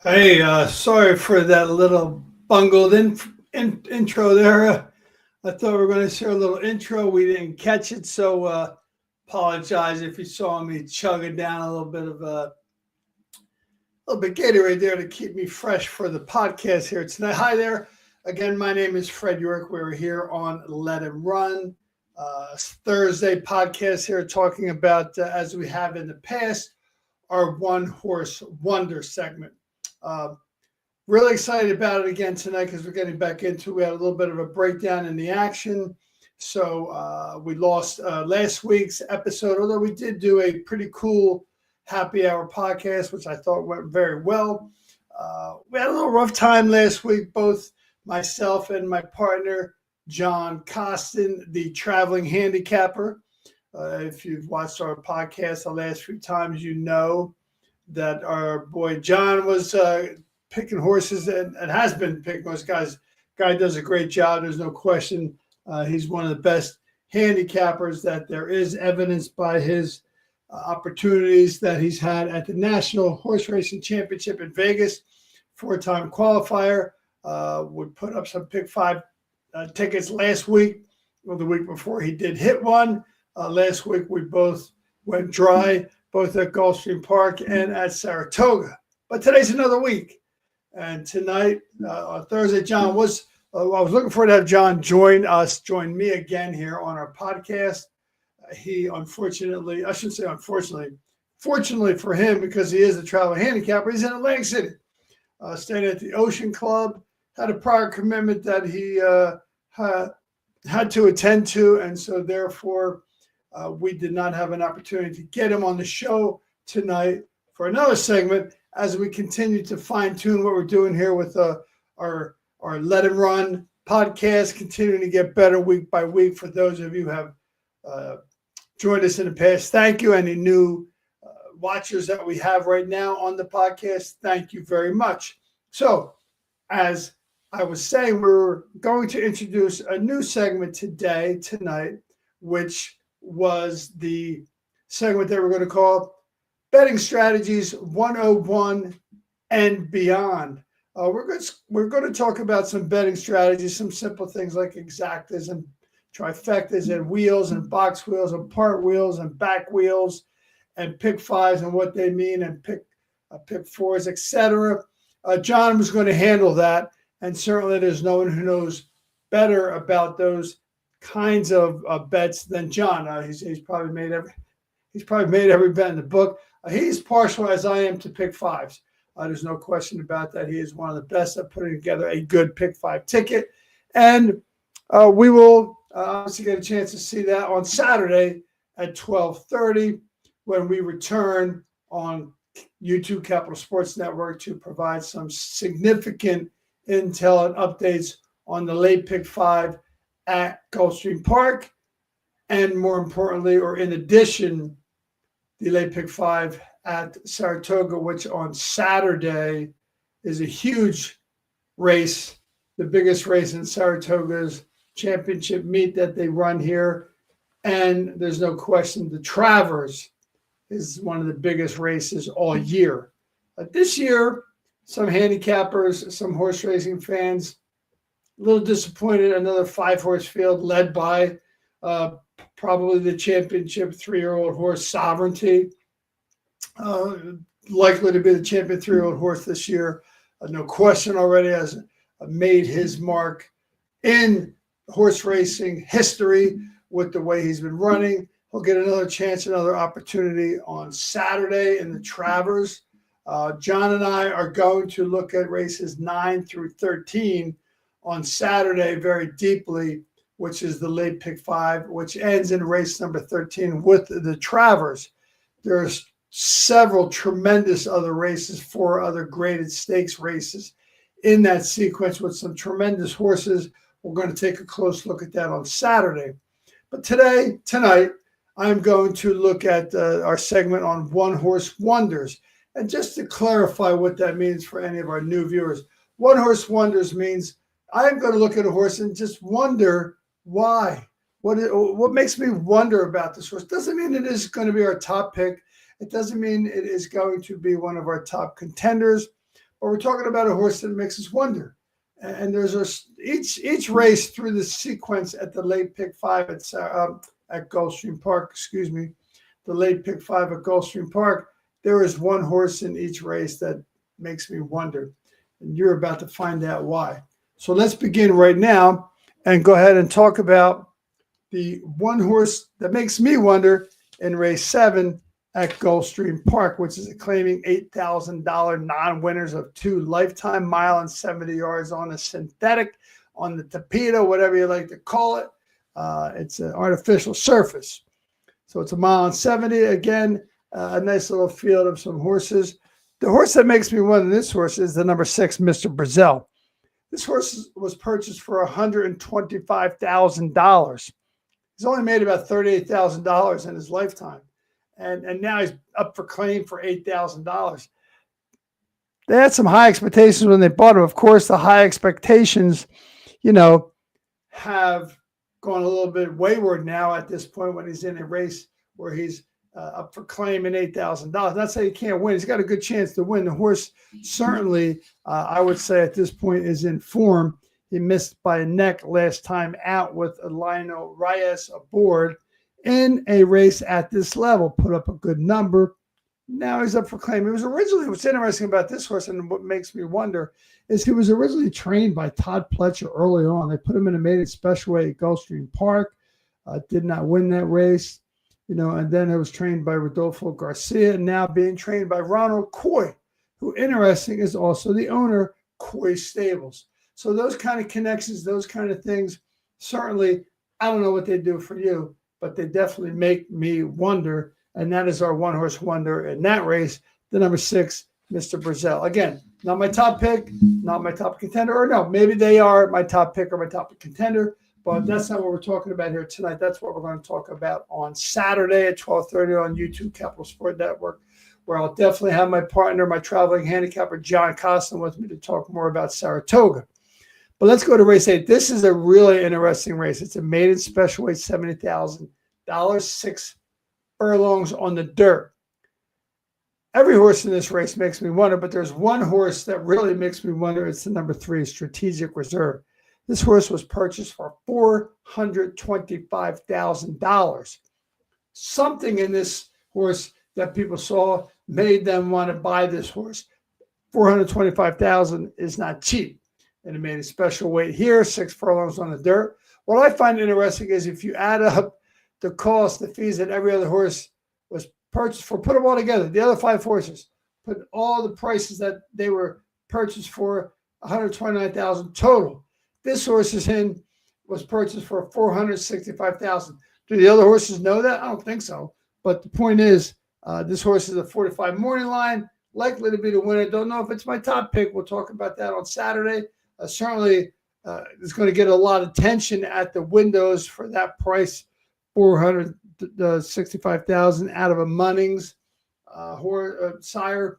Hey, sorry for that little bungled intro there. I thought we were going to share a little intro. We didn't catch it, so apologize if you saw me chugging down a little bit Gatorade there to keep me fresh for the podcast here tonight. Hi there. Again, my name is Fred York. We're here on Let Him Run. Thursday podcast here talking about, as we have in the past, our one horse wonder segment. Uh, Really excited about it again tonight because we're getting back into. We had a little bit of a breakdown in the action, so we lost last week's episode. Although we did do a pretty cool happy hour podcast, which I thought went very well. We had a little rough time last week. Both myself and my partner John Costin, the traveling handicapper. If you've watched our podcast the last few times, you know that our boy John was picking horses and has been picking horses. Guy does a great job. There's no question. He's one of the best handicappers that there is, evidenced by his opportunities that he's had at the National Horse Racing Championship in Vegas. Four-time qualifier. Would put up some pick five tickets last week or the week before. He did hit one. Last week we both went dry, both at Gulfstream Park and at Saratoga. But today's another week. And tonight, on Thursday, I was looking forward to have John join me again here on our podcast. He unfortunately, I shouldn't say unfortunately, fortunately for him, because he is a travel handicapper, he's in Atlantic City, staying at the Ocean Club, had a prior commitment that he had to attend to, and so therefore we did not have an opportunity to get him on the show tonight for another segment, as we continue to fine tune what we're doing here with our Let Him Run podcast, continuing to get better week by week. For those of you who have joined us in the past, thank you. Any new watchers that we have right now on the podcast, thank you very much. So, as I was saying, we're going to introduce a new segment tonight, which was the segment that we're going to call Betting Strategies 101 and Beyond. We're going to talk about some betting strategies, some simple things like exactas and trifectas and wheels and box wheels and part wheels and back wheels and pick fives and what they mean and pick fours, etc. John was going to handle that, and certainly there's no one who knows better about those kinds of bets than John. He's probably made every bet in the book. He's partial, as I am, to pick fives. There's no question about that. He is one of the best at putting together a good pick five ticket. And we will obviously get a chance to see that on Saturday at 12:30 when we return on YouTube Capital Sports Network to provide some significant intel and updates on the late pick five at Gulfstream Park. And more importantly, or in addition, the late pick five at Saratoga, which on Saturday is a huge race, the biggest race in Saratoga's championship meet that they run here. And there's no question the Travers is one of the biggest races all year. This year, some handicappers, some horse racing fans, a little disappointed. Another 5-horse field led by probably the championship 3-year-old horse Sovereignty, likely to be the champion 3-year-old horse this year. No question, already has made his mark in horse racing history with the way he's been running. He'll get another chance, another opportunity on Saturday in the Travers. John and I are going to look at races 9 through 13 on Saturday very deeply, which is the late pick five, which ends in race number 13 with the Travers. There's several tremendous other races, 4 other graded stakes races in that sequence with some tremendous horses. We're going to take a close look at that on Saturday. But tonight, I'm going to look at our segment on one horse wonders. And just to clarify what that means for any of our new viewers, one horse wonders means I'm going to look at a horse and just wonder why. What makes me wonder about this horse? Doesn't mean it is going to be our top pick. It doesn't mean it is going to be one of our top contenders. or we're talking about a horse that makes us wonder. And there's each race through the sequence at the late pick 5 at Gulfstream Park, the late pick 5 at Gulfstream Park, there is one horse in each race that makes me wonder. And you're about to find out why. So let's begin right now and go ahead and talk about the one horse that makes me wonder in race 7 at Gulfstream Park, which is claiming $8,000 non-winners of 2 lifetime mile and 70 yards on a synthetic, on the Tapeta, whatever you like to call it. It's an artificial surface. So it's a mile and 70. Again, a nice little field of some horses. The horse that makes me wonder, this horse, is the number 6, Mr. Brazil. This horse was purchased for $125,000. He's only made about $38,000 in his lifetime. And now he's up for claim for $8,000. They had some high expectations when they bought him. Of course, the high expectations, have gone a little bit wayward now at this point when he's in a race where he's up for claim in $8,000. Not saying he can't win. He's got a good chance to win. The horse certainly, I would say at this point, is in form. He missed by a neck last time out with Lionel Reyes aboard in a race at this level, put up a good number. Now he's up for claim. What's interesting about this horse, and what makes me wonder, is he was originally trained by Todd Pletcher early on. They put him in a maiden special weight at Gulfstream Park, did not win that race, and then it was trained by Rodolfo Garcia, and now being trained by Ronald Coy, who, interesting, is also the owner, Coy Stables. So those kind of connections, those kind of things, certainly, I don't know what they do for you, but they definitely make me wonder, and that is our one-horse wonder in that race, the number 6, Mr. Brazil. Again, not my top pick, not my top contender, or no, maybe they are my top pick or my top contender, but that's not what we're talking about here tonight. That's what we're going to talk about on Saturday at 12:30 on YouTube, Capital Sport Network, where I'll definitely have my partner, my traveling handicapper, John Costin, with me to talk more about Saratoga. But let's go to race 8. This is a really interesting race. It's a maiden special weight, $70,000, 6 furlongs on the dirt. Every horse in this race makes me wonder, but there's one horse that really makes me wonder. It's the number 3, Strategic Reserve. This horse was purchased for $425,000. Something in this horse that people saw made them want to buy this horse. $425,000 is not cheap. And it made a special weight here, 6 furlongs on the dirt. What I find interesting is if you add up the cost, the fees that every other horse was purchased for, put them all together, the other 5 horses, put all the prices that they were purchased for, $129,000 total. This horse was purchased for $465,000. Do the other horses know that? I don't think so. But the point is, this horse is a 45 morning line, likely to be the winner. Don't know if it's my top pick. We'll talk about that on Saturday. Certainly, it's going to get a lot of attention at the windows for that price, $465,000 out of a Munnings sire.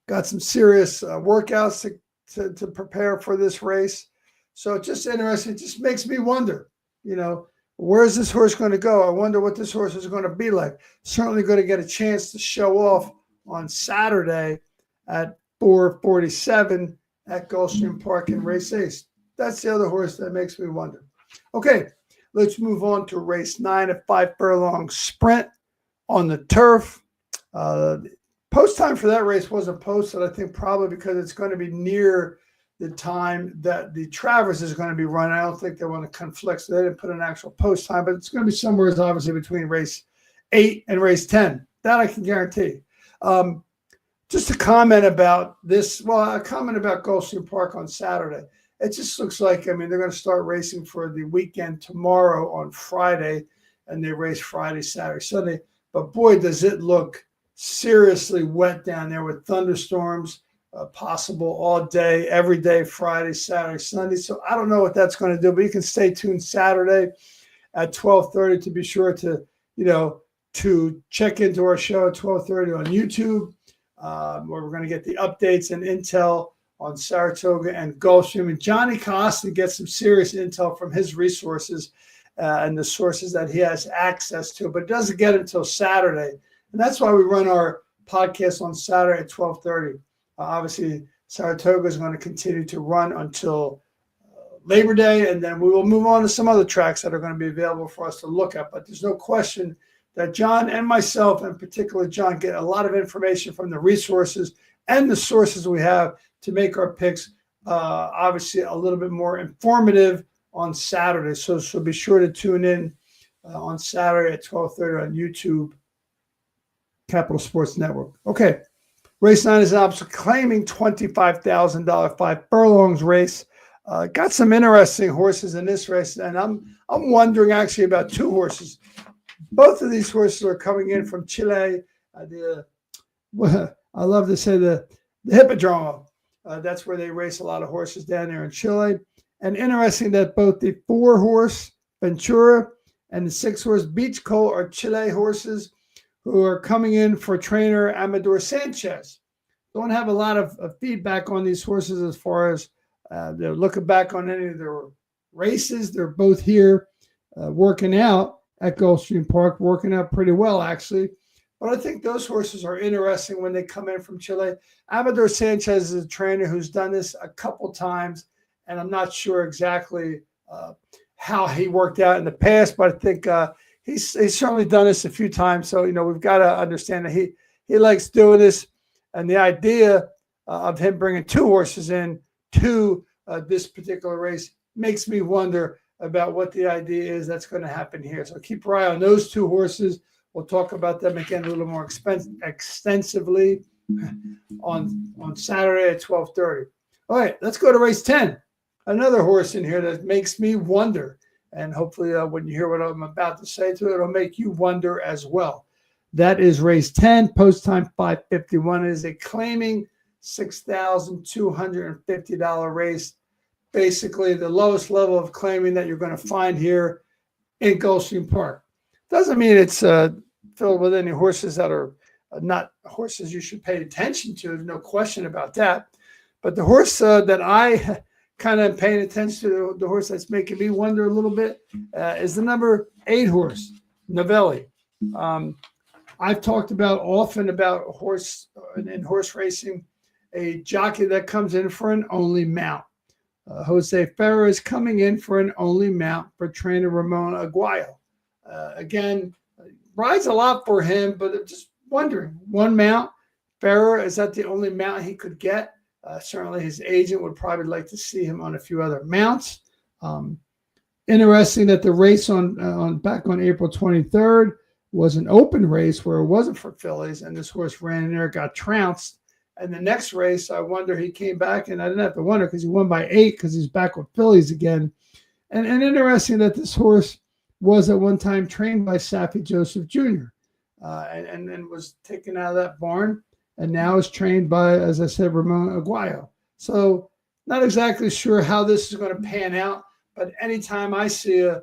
Got some serious workouts to prepare for this race. So it's just interesting. It just makes me wonder, where is this horse going to go? I wonder what this horse is going to be like. Certainly going to get a chance to show off on Saturday at 4:47 at Gulfstream Park in race 8. That's the other horse that makes me wonder. Okay, let's move on to race 9, a 5 furlong sprint on the turf. Post time for that race wasn't posted, I think probably because it's going to be near the time that the Travers is going to be running. I don't think they want to conflict, so they didn't put an actual post time, but it's going to be somewhere obviously between race 8 and race 10. That I can guarantee. Just a comment about this. Well, a comment about Gulfstream Park on Saturday. It just looks like, they're going to start racing for the weekend tomorrow on Friday, and they race Friday, Saturday, Sunday. But boy, does it look seriously wet down there with thunderstorms possible all day, every day, Friday, Saturday, Sunday. So I don't know what that's going to do, but you can stay tuned Saturday at 12:30 to be sure to, to check into our show at 12:30 on YouTube, where we're going to get the updates and intel on Saratoga and Gulfstream. And Johnny Costa gets some serious intel from his resources and the sources that he has access to, but it doesn't get it until Saturday. And that's why we run our podcast on Saturday at 12:30. Obviously, Saratoga is going to continue to run until Labor Day, and then we will move on to some other tracks that are going to be available for us to look at. But there's no question that John and myself, and particularly John, get a lot of information from the resources and the sources we have to make our picks obviously a little bit more informative on Saturday. So be sure to tune in on Saturday at 12:30 on YouTube, Capital Sports Network. Okay, race 9 is obviously claiming $25,000 5 furlongs race. Got some interesting horses in this race, and I'm wondering actually about 2 horses. Both of these horses are coming in from Chile. I love to say the Hippodromo. That's where they race a lot of horses down there in Chile. And interesting that both the 4-horse Ventura and the 6-horse Beach Colt are Chile horses who are coming in for trainer Amador Sanchez. Don't have a lot of feedback on these horses as far as they're looking back on any of their races. They're both here working out at Gulfstream Park, working out pretty well, actually. But I think those horses are interesting when they come in from Chile. Amador Sanchez is a trainer who's done this a couple times, and I'm not sure exactly how he worked out in the past, but I think he's certainly done this a few times. So, we've got to understand that he likes doing this. And the idea of him bringing 2 horses in to this particular race makes me wonder about what the idea is that's going to happen here. So keep your eye on those 2 horses. We'll talk about them again a little more extensively on Saturday at 12:30. All right, let's go to race 10. Another horse in here that makes me wonder. And hopefully when you hear what I'm about to say to it, it'll make you wonder as well. That is race 10, post time 5:51. It is a claiming $6,250 race. Basically, the lowest level of claiming that you're going to find here in Gulfstream Park. Doesn't mean it's filled with any horses that are not horses you should pay attention to. There's no question about that. But the horse that I kind of am paying attention to, the horse that's making me wonder a little bit, is the number 8 horse, Novelli. I've talked often about horse racing, a jockey that comes in for an only mount. Jose Ferrer is coming in for an only mount for trainer Ramon Aguayo. Again, rides a lot for him, but I'm just wondering, 1 mount, Ferrer, is that the only mount he could get? Certainly his agent would probably like to see him on a few other mounts. Interesting that the race back on April 23rd was an open race where it wasn't for fillies, and this horse ran in there, got trounced. And the next race, I wonder, he came back, and I didn't have to wonder because he won by 8 because he's back with fillies again. And interesting that this horse was at one time trained by Saffie Joseph Jr. And was taken out of that barn, and now is trained by, as I said, Ramon Aguayo. So not exactly sure how this is going to pan out, but anytime I see a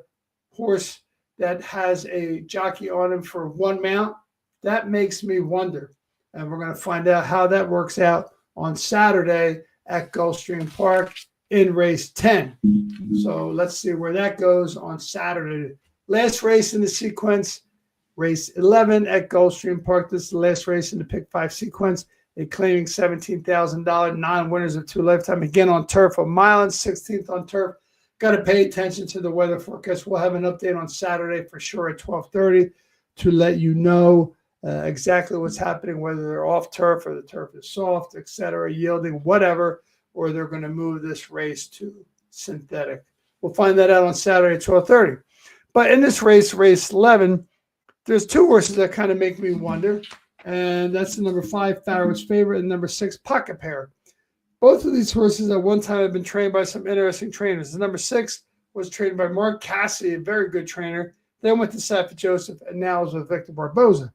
horse that has a jockey on him for 1 mount, that makes me wonder. And we're going to find out how that works out on Saturday at Gulfstream Park in race 10. So let's see where that goes on Saturday. Last race in the sequence, race 11 at Gulfstream Park. This is the last race in the Pick 5 sequence. They're claiming $17,000, 9 winners of 2 lifetime. Again on turf, a mile and 16th on turf. Got to pay attention to the weather forecast. We'll have an update on Saturday for sure at 12:30 to let you know exactly what's happening, whether they're off turf or the turf is soft, etc., yielding, whatever, or they're going to move this race to synthetic. We'll find that out on Saturday at 12:30. But in this race, race 11, there's 2 horses that kind of make me wonder, and that's the number 5, Farrow's Favorite, and number 6, Pocket Pair. Both of these horses at one time have been trained by some interesting trainers. The number 6 was trained by Mark Cassidy, a very good trainer, then went to Saffie Joseph, and now is with Victor Barboza.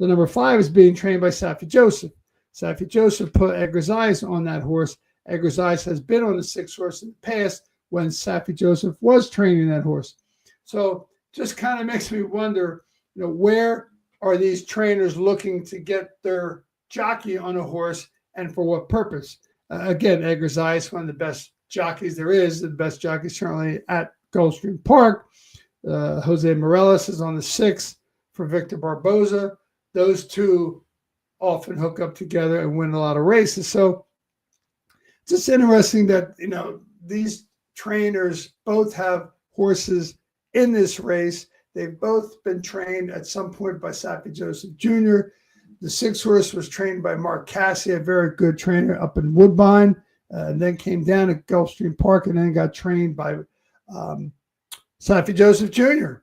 The number 5 is being trained by Saffie Joseph. Saffie Joseph put Edgar Zayas on that horse. Edgar Zayas has been on the 6 horse in the past when Saffie Joseph was training that horse. So just kind of makes me wonder, where are these trainers looking to get their jockey on a horse and for what purpose? Again, Edgar Zayas, one of the best jockeys there is, the best jockey certainly at Gulfstream Park. Jose Morales is on the 6 for Victor Barboza. Those 2 often hook up together and win a lot of races. So it's just interesting that, these trainers both have horses in this race. They've both been trained at some point by Saffie Joseph Jr. The 6 horse was trained by Mark Casse, a very good trainer up in Woodbine, and then came down at Gulfstream Park and then got trained by Saffie Joseph Jr.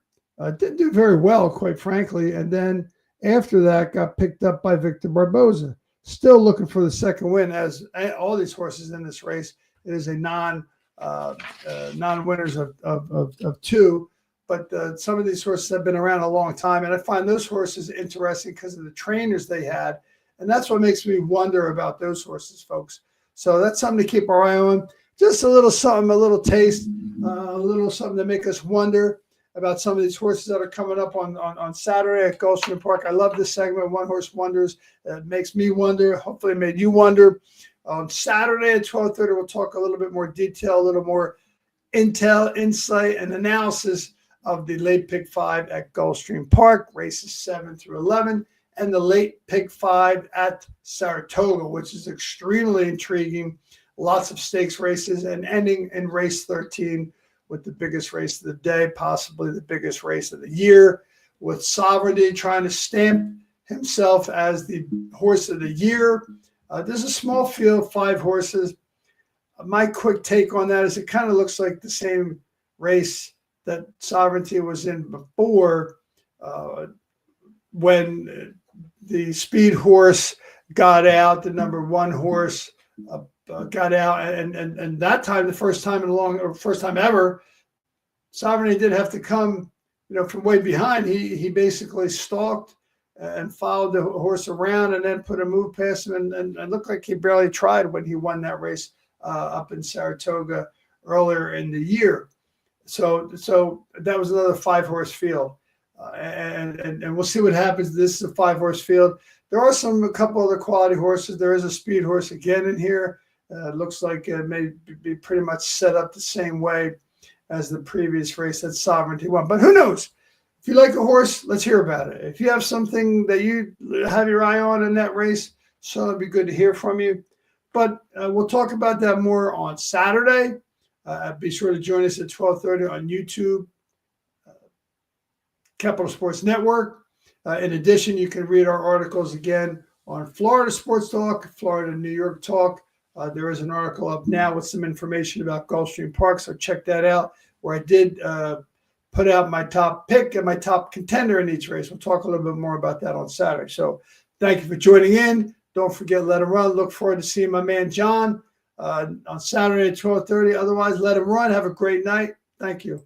Didn't do very well, quite frankly, and then after that got picked up by Victor Barboza. Still looking for the second win, as all these horses in this race. It is a non-winners of 2. But some of these horses have been around a long time, and I find those horses interesting because of the trainers they had, and that's what makes me wonder about those horses, folks. So that's something to keep our eye on. Just a little something, a little taste, a little something to make us wonder about some of these horses that are coming up on Saturday at Gulfstream Park. I love this segment, One Horse Wonders. It makes me wonder. Hopefully it made you wonder. On Saturday at 12:30, we'll talk a little bit more detail, a little more intel, insight, and analysis of the late pick 5 at Gulfstream Park, races 7 through 11, and the late pick 5 at Saratoga, which is extremely intriguing. Lots of stakes races, and ending in race 13 with the biggest race of the day, possibly the biggest race of the year, with Sovereignty trying to stamp himself as the horse of the year. There's a small field, 5 horses. My quick take on that is it kind of looks like the same race that Sovereignty was in before, when the speed horse got out, the number 1 horse got out, and that time, the first time ever, Sovereignty did have to come, from way behind. He basically stalked and followed the horse around, and then put a move past him, and looked like he barely tried when he won that race up in Saratoga earlier in the year. So that was another 5-horse field, and we'll see what happens. This is a 5-horse field. There are a couple other quality horses. There is a speed horse again in here. It looks like it may be pretty much set up the same way as the previous race that Sovereignty won. But who knows? If you like a horse, let's hear about it. If you have something that you have your eye on in that race, so it'd be good to hear from you. But we'll talk about that more on Saturday. Be sure to join us at 12:30 on YouTube, Capital Sports Network. In addition, you can read our articles again on Florida Sports Talk, Florida New York Talk. There is an article up now with some information about Gulfstream Park, so check that out, where I did put out my top pick and my top contender in each race. We'll talk a little bit more about that on Saturday. So thank you for joining in. Don't forget, Let Him Run. Look forward to seeing my man John on Saturday at 12:30. Otherwise, let him run. Have a great night. Thank you.